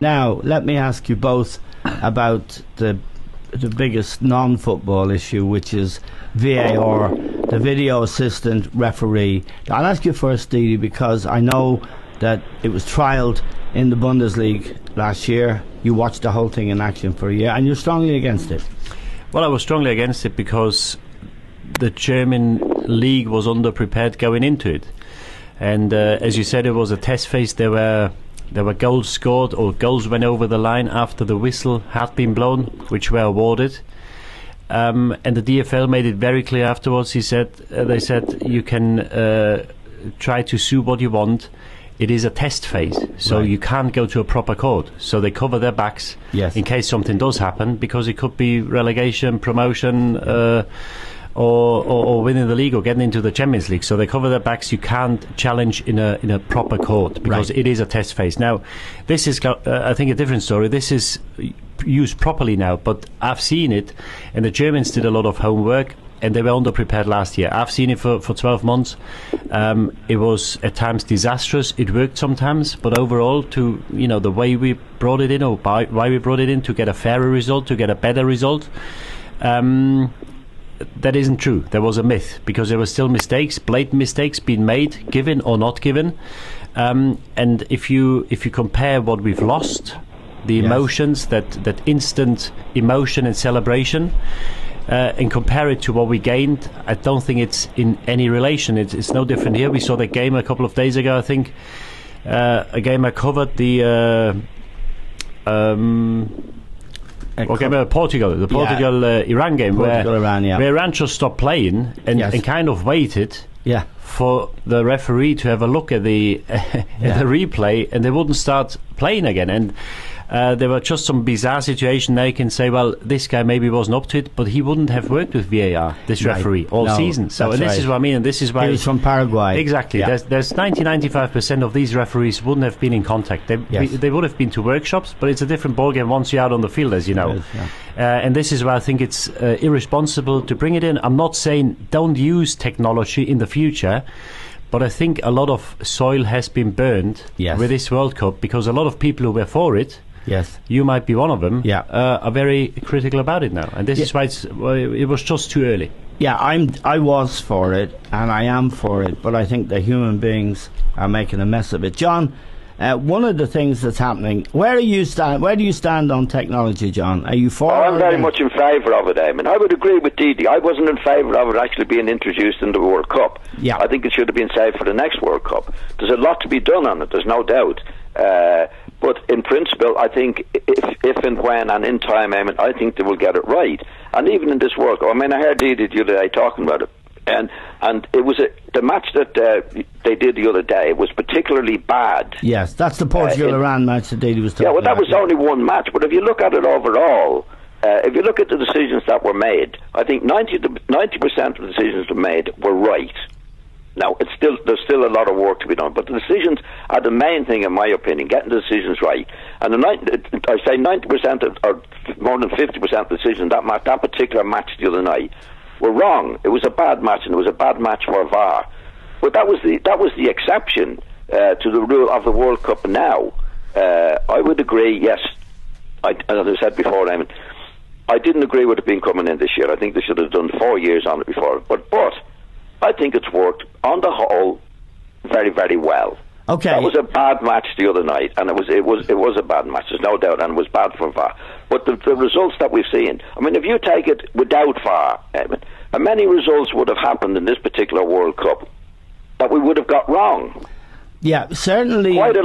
Now, let me ask you both about the biggest non-football issue, which is VAR, the video assistant referee. I'll ask you first, Didi, because I know that it was trialled in the Bundesliga last year. You watched the whole thing in action for a year, and you're strongly against it. Well, I was strongly against it because the German league was underprepared going into it, and as you said, it was a test phase. There were goals scored, or goals went over the line after the whistle had been blown, which were awarded. And the DFL made it very clear afterwards. They said you can try to sue what you want. It is a test phase, so you can't go to a proper court. So they cover their backs in case something does happen, because it could be relegation, promotion, or winning the league or getting into the Champions League. So they cover their backs. You can't challenge in a proper court, because it is a test phase. Now, this is, I think, a different story. This is used properly now, but I've seen it, and the Germans did a lot of homework, and they were underprepared last year. I've seen it for 12 months. It was at times disastrous. It worked sometimes, but overall, to the way we brought it in, or why we brought it in, to get a fairer result, to get a better result, that isn't true. There was a myth, because there were still mistakes, blatant mistakes being made, given or not given. And if you compare what we've lost, the emotions, that instant emotion and celebration, and compare it to what we gained, I don't think it's in any relation. It's no different here. We saw that game a couple of days ago, I think, a game I covered, the Portugal, the Portugal-Iran game, where Iran just stopped playing and kind of waited for the referee to have a look at the replay, and they wouldn't start playing again. And there were just some bizarre situation. They can say, well, this guy maybe wasn't up to it, but he wouldn't have worked with VAR, this referee, all season. So, and this is what I mean, and this is why... He was from Paraguay. Exactly. Yeah. There's 90-95% of these referees wouldn't have been in contact. They would have been to workshops, but it's a different ballgame once you're out on the field, as you know. And this is why I think it's irresponsible to bring it in. I'm not saying don't use technology in the future, but I think a lot of soil has been burned with this World Cup, because a lot of people who were for it, you might be one of them, are very critical about it now, and this is why it was just too early. I was for it, and I am for it, but I think the human beings are making a mess of it. John, one of the things that's happening, where do you stand on technology, John? Are you for it? I'm very much in favour of it, Eamon. I would agree with Didi. I wasn't in favour of it actually being introduced in the World Cup. I think it should have been saved for the next World Cup. There's a lot to be done on it, there's no doubt. But in principle, I think if and when and in time, Eamon, I think they will get it right. And even in this World Cup, I mean, I heard Didi the other day talking about it, and it was the match that they did the other day was particularly bad. Yes, that's the Portugal-Iran match that Didi was talking about. That was only one match, but if you look at it overall, if you look at the decisions that were made, I think 90% of the decisions that were made were right. Now, there's still a lot of work to be done, but the decisions are the main thing, in my opinion, getting the decisions right. And I say 90% or more than 50% of the decisions that particular match the other night were wrong. It was a bad match, and it was a bad match for VAR. But that was the exception to the rule of the World Cup now. I would agree, yes. As I said before, Eamon, I didn't agree with it being coming in this year. I think they should have done 4 years on it before. But I think it's worked on the whole very, very well. Okay. That was a bad match the other night, and it was a bad match. There's no doubt, and it was bad for VAR. But the results that we've seen, I mean, if you take it without VAR, Eamon, many results would have happened in this particular World Cup that we would have got wrong. Yeah, certainly. Quite a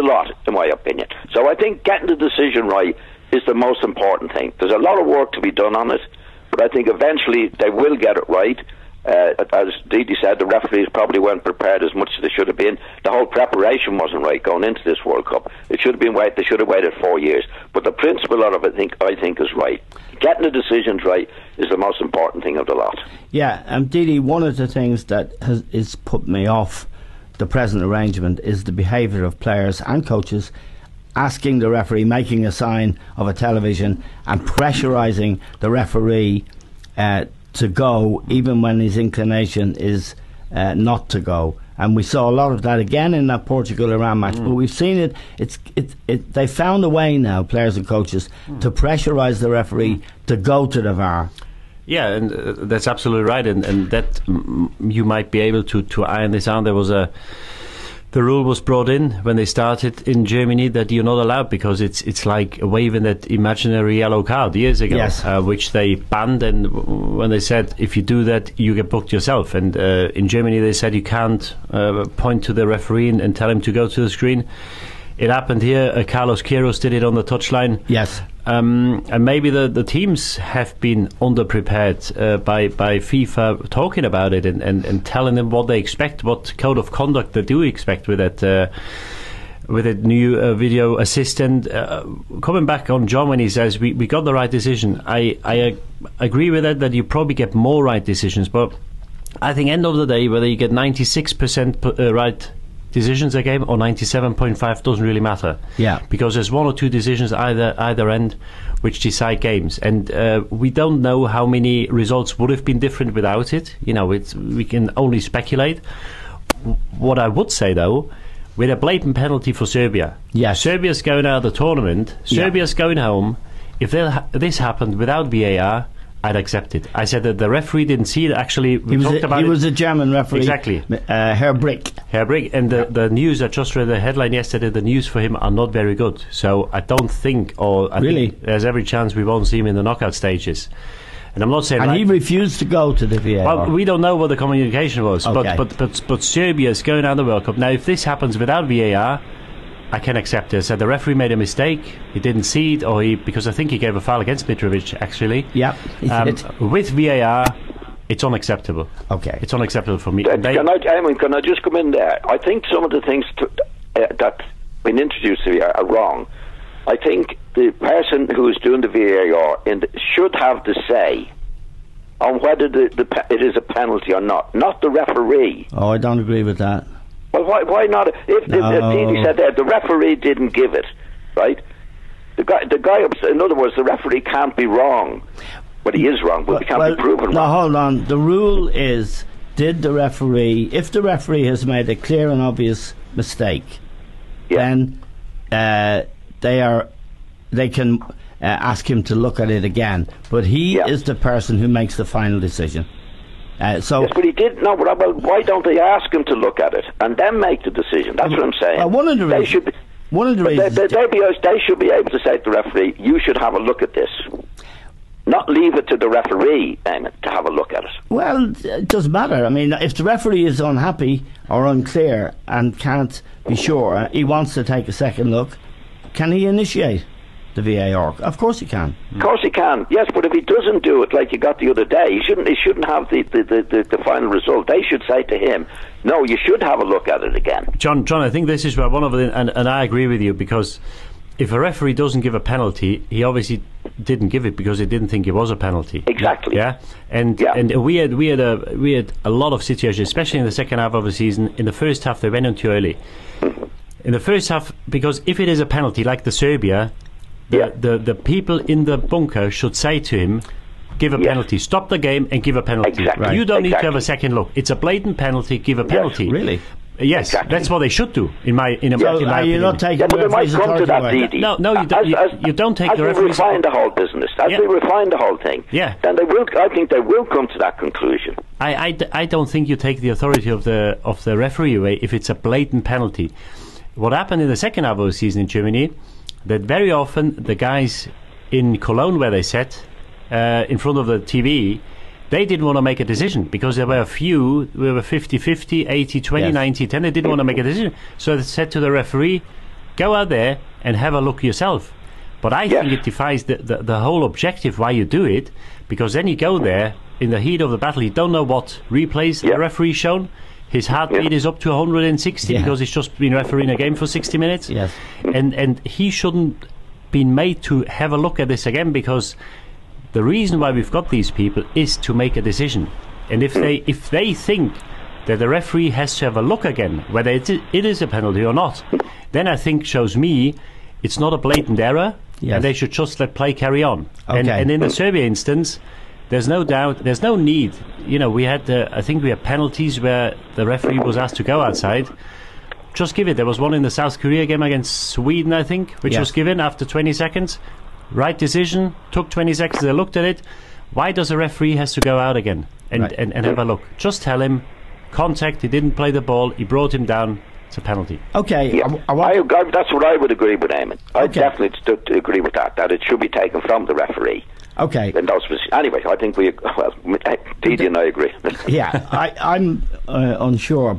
lot, in my opinion. So I think getting the decision right is the most important thing. There's a lot of work to be done on it, but I think eventually they will get it right. As Didi said, the referees probably weren't prepared as much as they should have been. The whole preparation wasn't right going into this World Cup. It should have been They should have waited 4 years. But the principle of it, I think, is right. Getting the decisions right is the most important thing of the lot. Yeah, Didi, one of the things that is put me off the present arrangement is the behaviour of players and coaches asking the referee, making a sign of a television and pressurising the referee to go, even when his inclination is not to go. and we saw a lot of that again in that Portugal-Iran match. But we've seen it. They found a way now, players and coaches, to pressurise the referee to go to the VAR. Yeah, and that's absolutely right, and that you might be able to iron this out. There was the rule was brought in when they started in Germany that you're not allowed, because it's like waving that imaginary yellow card years ago, yes. Which they banned, and when they said if you do that you get booked yourself, and in Germany they said you can't point to the referee and tell him to go to the screen. It happened here. Carlos Queiroz did it on the touchline. Yes. And maybe the teams have been underprepared by FIFA talking about it and telling them what they expect, what code of conduct they do expect with that with a new video assistant. Coming back on John when he says we got the right decision, I agree with that you probably get more right decisions, but I think end of the day whether you get 96% right decisions a game or 97.5 doesn't really matter. Yeah. Because there's one or two decisions either end which decide games, and we don't know how many results would have been different without it. You know, we can only speculate. What I would say though, with a blatant penalty for Serbia, Serbia's going out of the tournament. Serbia's going home. If this happened without VAR, I'd accept it. I said that the referee didn't see it. Actually, he was a German referee. Exactly. Herr Brick. And the news, I just read the headline yesterday, the news for him are not very good. So I don't think, I think there's every chance we won't see him in the knockout stages. And I'm not saying... And he refused to go to the VAR. Well, we don't know what the communication was. Okay. But Serbia's going out of the World Cup. Now, if this happens without VAR, I can accept it. I said the referee made a mistake. He didn't see it, because I think he gave a foul against Mitrovic, actually. Yeah, he did. With VAR, it's unacceptable. Okay. It's unacceptable for me. Can I just come in there? I think some of the things that been introduced to VAR are wrong. I think the person who is doing the VAR should have the say on whether it is a penalty or not the referee. Oh, I don't agree with that. Well, why not? If Didi said that the referee didn't give it, right? The guy. In other words, the referee can't be wrong, but he is wrong. But he can't be proven wrong. No, hold on. The rule is: if the referee has made a clear and obvious mistake, then they can ask him to look at it again. But he is the person who makes the final decision. Yes, but he did. No, but why don't they ask him to look at it and then make the decision? That's what I'm saying. Well, one of the reasons they should be able to say to the referee, "You should have a look at this." Not leave it to the referee, Eamon, to have a look at it. Well, it doesn't matter. I mean, if the referee is unhappy or unclear and can't be sure, he wants to take a second look, can he initiate the VAR? Of course he can. Of course he can. Yes, but if he doesn't do it like you got the other day, he shouldn't have the final result. They should say to him, "No, you should have a look at it again." John, I think this is where one of the and I agree with you, because if a referee doesn't give a penalty, he obviously didn't give it because he didn't think it was a penalty. Exactly. Yeah. And we had a lot of situations, especially in the second half of the season. In the first half, they went on too early. In the first half, because if it is a penalty like the Serbia, the people in the bunker should say to him, give a penalty, stop the game and give a penalty. Exactly. Right. You don't need to have a second look. It's a blatant penalty, give a penalty. Yes, really? Yes, exactly. That's what they should do. In my opinion. You're not taking but they might come to that, Didi. No, you don't take the referees. As we refine the whole business, as we refine the whole thing, then they will. I think they will come to that conclusion. I don't think you take the authority of the referee away if it's a blatant penalty. What happened in the second half of the season in Germany, that very often the guys in Cologne where they sat in front of the TV, they didn't want to make a decision because there were a few, we were 50-50, 80-20, 90-10, they didn't want to make a decision. So they said to the referee, go out there and have a look yourself. But I think it defies the whole objective why you do it, because then you go there in the heat of the battle, you don't know what replays the referee's shown. His heartbeat is up to 160 because he's just been refereeing a game for 60 minutes. Yes. And he shouldn't be made to have a look at this again, because the reason why we've got these people is to make a decision. And if they think that the referee has to have a look again, whether it is a penalty or not, then I think shows me it's not a blatant error, and they should just let play carry on. And in the Serbia instance, There's no doubt. There's no need. We had I think we had penalties where the referee was asked to go outside. Just give it. There was one in the South Korea game against Sweden, I think, which was given after 20 seconds. Right decision. Took 20 seconds. They looked at it. Why does a referee has to go out again and have a look? Just tell him, contact. He didn't play the ball. He brought him down. It's a penalty. Okay. Yeah. That's what I would agree with, Eamon. I definitely agree with that it should be taken from the referee. Okay. Anyway, I think Didi and I agree. Yeah, I'm unsure.